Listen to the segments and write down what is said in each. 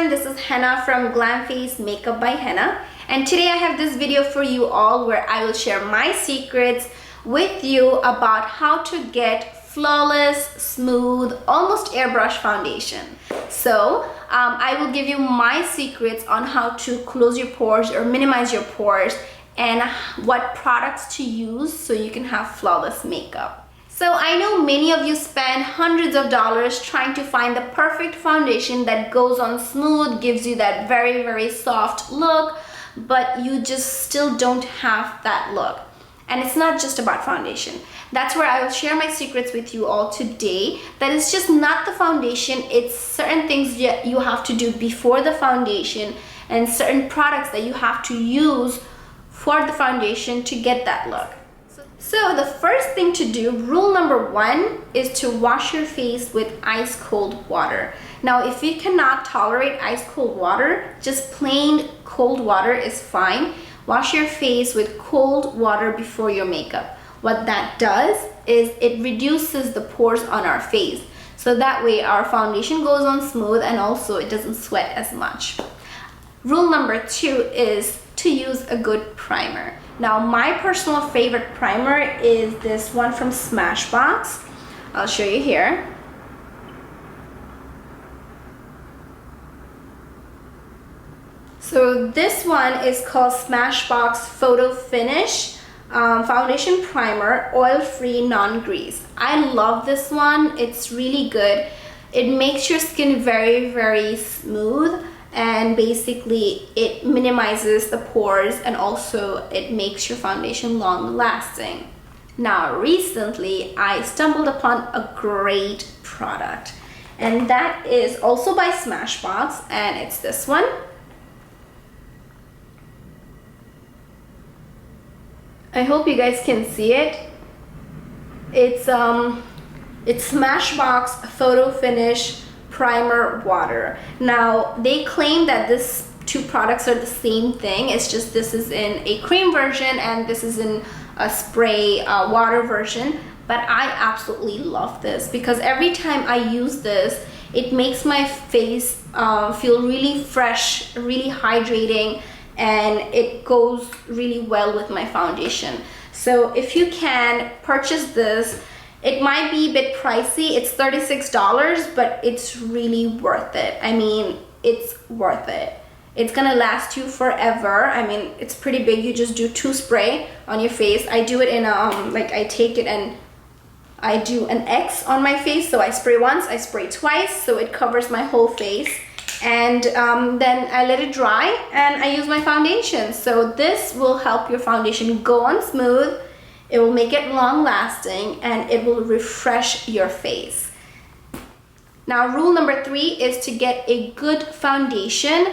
everyone, this is Henna from Glam Face Makeup by Henna, and today I have this video for you all where I will share my secrets with you about how to get flawless, smooth, almost airbrush foundation. So I will give you my secrets on how to close your pores or minimize your pores and what products to use so you can have flawless makeup. So I know many of you spend hundreds of dollars trying to find the perfect foundation that goes on smooth, gives you that very, very soft look, but you just still don't have that look. And it's not just about foundation. That's where I will share my secrets with you all today. That is just not the foundation, it's certain things that you have to do before the foundation and certain products that you have to use for the foundation to get that look. So the first thing to do, rule number one, is to wash your face with ice cold water. Now, if you cannot tolerate ice cold water, just plain cold water is fine. Wash your face with cold water before your makeup. What that does is it reduces the pores on our face. So that way our foundation goes on smooth and also it doesn't sweat as much. Rule number two is to use a good primer. Now, my personal favorite primer is this one from Smashbox. I'll show you here. So this one is called Smashbox Photo Finish Foundation Primer, Oil-Free, Non-Grease. I love this one. It's really good. It makes your skin very, very smooth. And basically it minimizes the pores and also it makes your foundation long lasting. Now recently I stumbled upon a great product and that is also by Smashbox and it's this one. I hope you guys can see it. It's Smashbox Photo Finish Primer Water. Now they claim that these two products are the same thing, it's just this is in a cream version and this is in a spray water version, but I absolutely love this because every time I use this it makes my face feel really fresh, really hydrating, and it goes really well with my foundation. So if you can purchase this, it might be a bit pricey, it's $36, but it's really worth it. I mean, it's worth it. It's gonna last you forever. I mean, it's pretty big, you just do 2 spray on your face. I do it in like I take it and I do an X on my face. So I spray once, I spray twice, so it covers my whole face. And then I let it dry and I use my foundation. So this will help your foundation go on smooth. It will make it long lasting and it will refresh your face. Now, rule number 3 is to get a good foundation.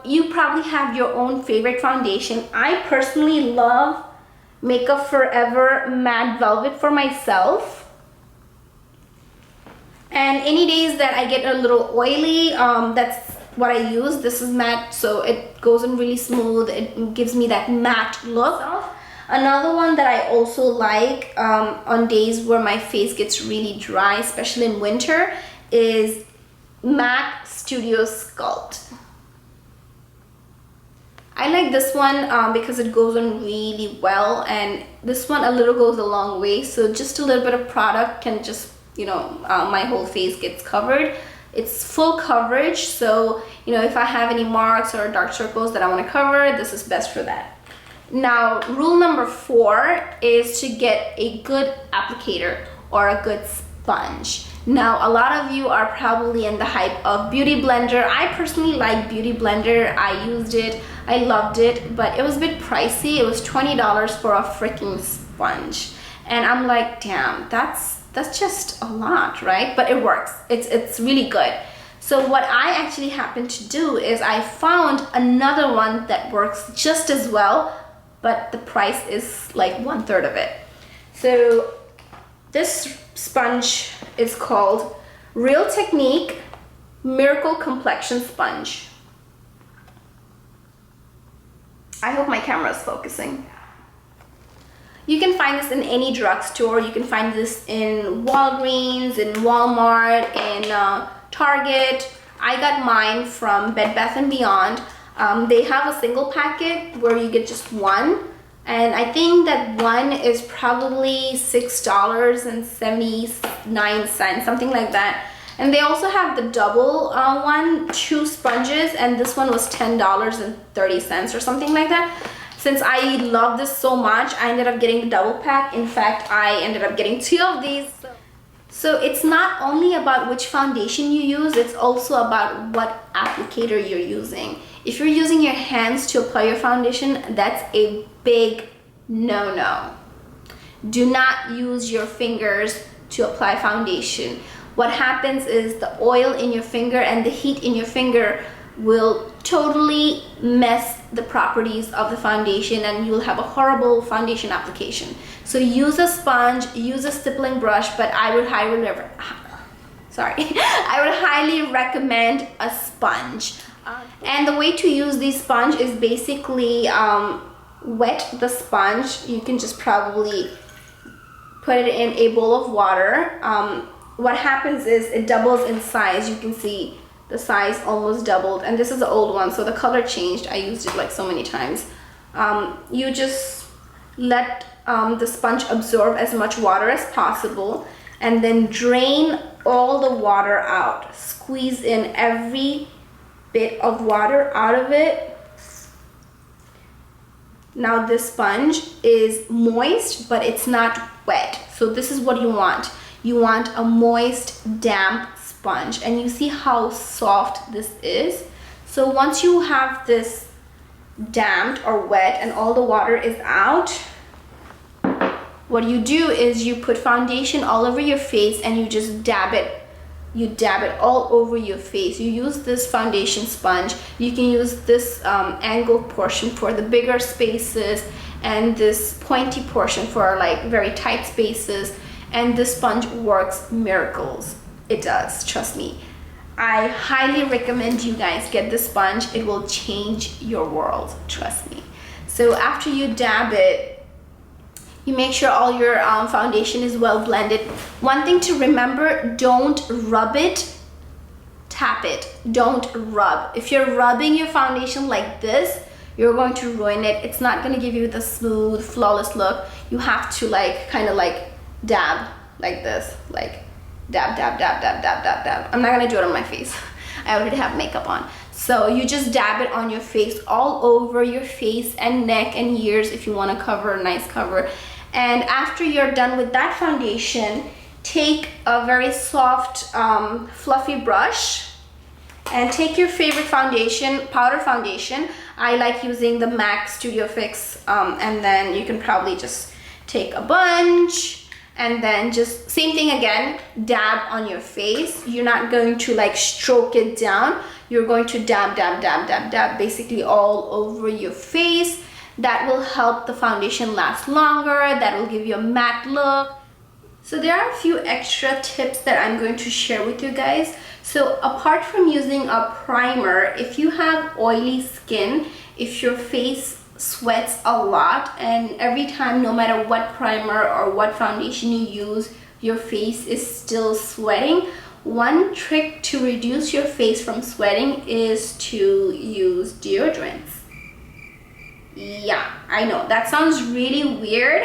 You probably have your own favorite foundation. I personally love Makeup Forever Matte Velvet for myself. And any days that I get a little oily, that's what I use. This is matte, so it goes in really smooth. It gives me that matte look. Another one that I also like on days where my face gets really dry, especially in winter, is MAC Studio Sculpt. I like this one because it goes on really well, and this one a little goes a long way, so just a little bit of product can just, you know, my whole face gets covered. It's full coverage, so you know, if I have any marks or dark circles that I want to cover, this is best for that. Now, rule number 4 is to get a good applicator or a good sponge. Now, a lot of you are probably in the hype of Beauty Blender. I personally like Beauty Blender. I used it, I loved it, but it was a bit pricey. It was $20 for a freaking sponge. And I'm like, damn, that's just a lot, right? But it works. It's really good. So what I actually happened to do is I found another one that works just as well, but the price is like 1/3 of it. So this sponge is called Real Technique Miracle Complexion Sponge. I hope my camera is focusing. You can find this in any drugstore. You can find this in Walgreens, in Walmart, in Target. I got mine from Bed Bath & Beyond. They have a single packet where you get just one, and I think that one is probably $6.79, something like that. And they also have the double one, 2 sponges, and this one was $10.30 or something like that. Since I love this so much, I ended up getting the double pack. In fact, I ended up getting 2 of these. So it's not only about which foundation you use, it's also about what applicator you're using. If you're using your hands to apply your foundation, that's a big no-no. Do not use your fingers to apply foundation. What happens is the oil in your finger and the heat in your finger will totally mess the properties of the foundation, and you'll have a horrible foundation application. So use a sponge, use a stippling brush, but I would highly recommend a sponge. And the way to use this sponge is basically wet the sponge. You can just probably put it in a bowl of water. What happens is it doubles in size. You can see the size almost doubled, and this is the old one, so the color changed. I used it like so many times. You just let the sponge absorb as much water as possible, and then drain all the water out. Squeeze in every bit of water out of it. Now this sponge is moist, but it's not wet. So this is what you want. You want a moist, damp sponge, and you see how soft this is. So once you have this damped or wet and all the water is out, what you do is you put foundation all over your face and you just dab it. You dab it all over your face. You use this foundation sponge. You can use this angled portion for the bigger spaces and this pointy portion for like very tight spaces. And this sponge works miracles. It does, trust me. I highly recommend you guys get this sponge. It will change your world, trust me. So after you dab it, you make sure all your foundation is well blended. One thing to remember, don't rub it, tap it. Don't rub. If you're rubbing your foundation like this, you're going to ruin it. It's not going to give you the smooth, flawless look. You have to like kind of like dab like this, like dab, dab, dab, dab, dab, dab, dab. I'm not gonna do it on my face. I already have makeup on. So you just dab it on your face, all over your face and neck and ears if you want to cover, a nice cover. And after you're done with that foundation, take a very soft, fluffy brush and take your favorite foundation, powder foundation. I like using the MAC Studio Fix, and then you can probably just take a bunch and then just same thing again, dab on your face. You're not going to like stroke it down. You're going to dab, dab, dab, dab, dab, basically all over your face. That will help the foundation last longer. That will give you a matte look. So there are a few extra tips that I'm going to share with you guys. So apart from using a primer, if you have oily skin, if your face sweats a lot and every time, no matter what primer or what foundation you use, your face is still sweating, one trick to reduce your face from sweating is to use deodorants. Yeah, I know that sounds really weird,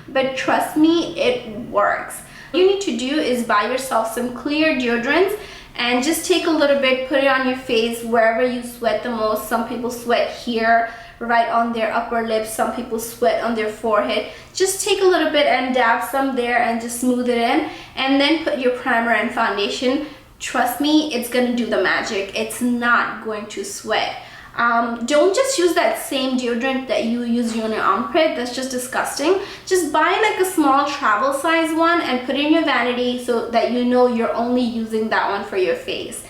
but trust me, it works. What you need to do is buy yourself some clear deodorants and just take a little bit, put it on your face wherever you sweat the most. Some people sweat here, right on their upper lips. Some people sweat on their forehead. Just take a little bit and dab some there and just smooth it in, and then put your primer and foundation. Trust me, it's gonna do the magic. It's not going to sweat. Don't just use that same deodorant that you use on your armpit. That's just disgusting. Just buy like a small travel size one and put it in your vanity so that you know you're only using that one for your face.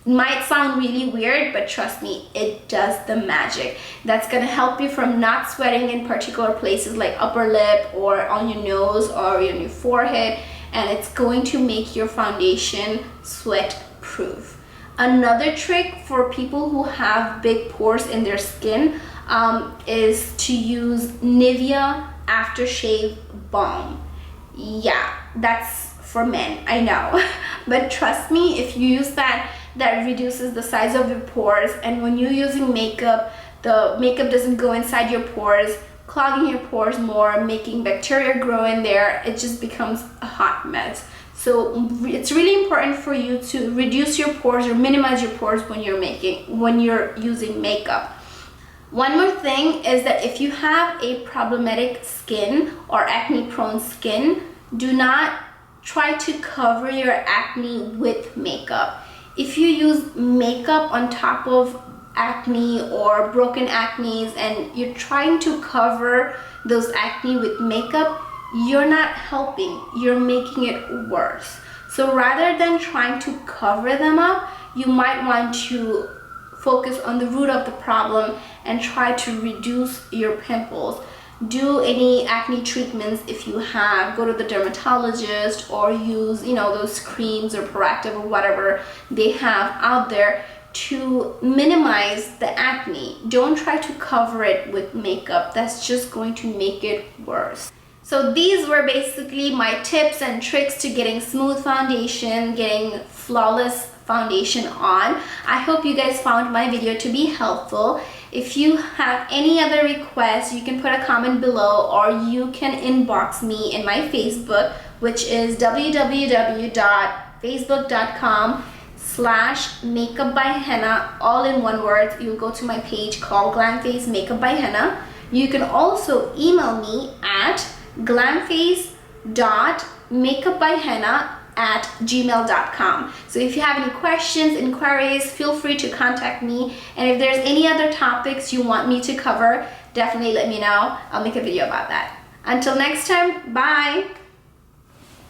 Might sound really weird, but trust me, it does the magic. That's gonna help you from not sweating in particular places like upper lip or on your nose or on your forehead, and it's going to make your foundation sweat proof. Another trick for people who have big pores in their skin is to use Nivea aftershave balm. Yeah, that's for men, I know. But trust me, if you use that that reduces the size of your pores, and when you're using makeup, the makeup doesn't go inside your pores, clogging your pores more, making bacteria grow in there. It just becomes a hot mess. So it's really important for you to reduce your pores or minimize your pores when you're using makeup. One more thing is that if you have a problematic skin or acne prone skin, do not try to cover your acne with makeup. If you use makeup on top of acne or broken acnes and you're trying to cover those acne with makeup, you're not helping, you're making it worse. So rather than trying to cover them up, you might want to focus on the root of the problem and try to reduce your pimples. Do any acne treatments if you have, go to the dermatologist, or use, those creams or Proactive or whatever they have out there to minimize the acne. Don't try to cover it with makeup. That's just going to make it worse. So these were basically my tips and tricks to getting smooth foundation, getting flawless foundation on. I hope you guys found my video to be helpful. If you have any other requests, you can put a comment below, or you can inbox me in my Facebook, which is www.facebook.com/makeupbyhenna, all in one word. You'll go to my page called Glam Face Makeup by Henna. You can also email me at glamface.makeupbyhenna@gmail.com. So if you have any questions, inquiries, feel free to contact me. And if there's any other topics you want me to cover, definitely let me know. I'll make a video about that. Until next time, bye.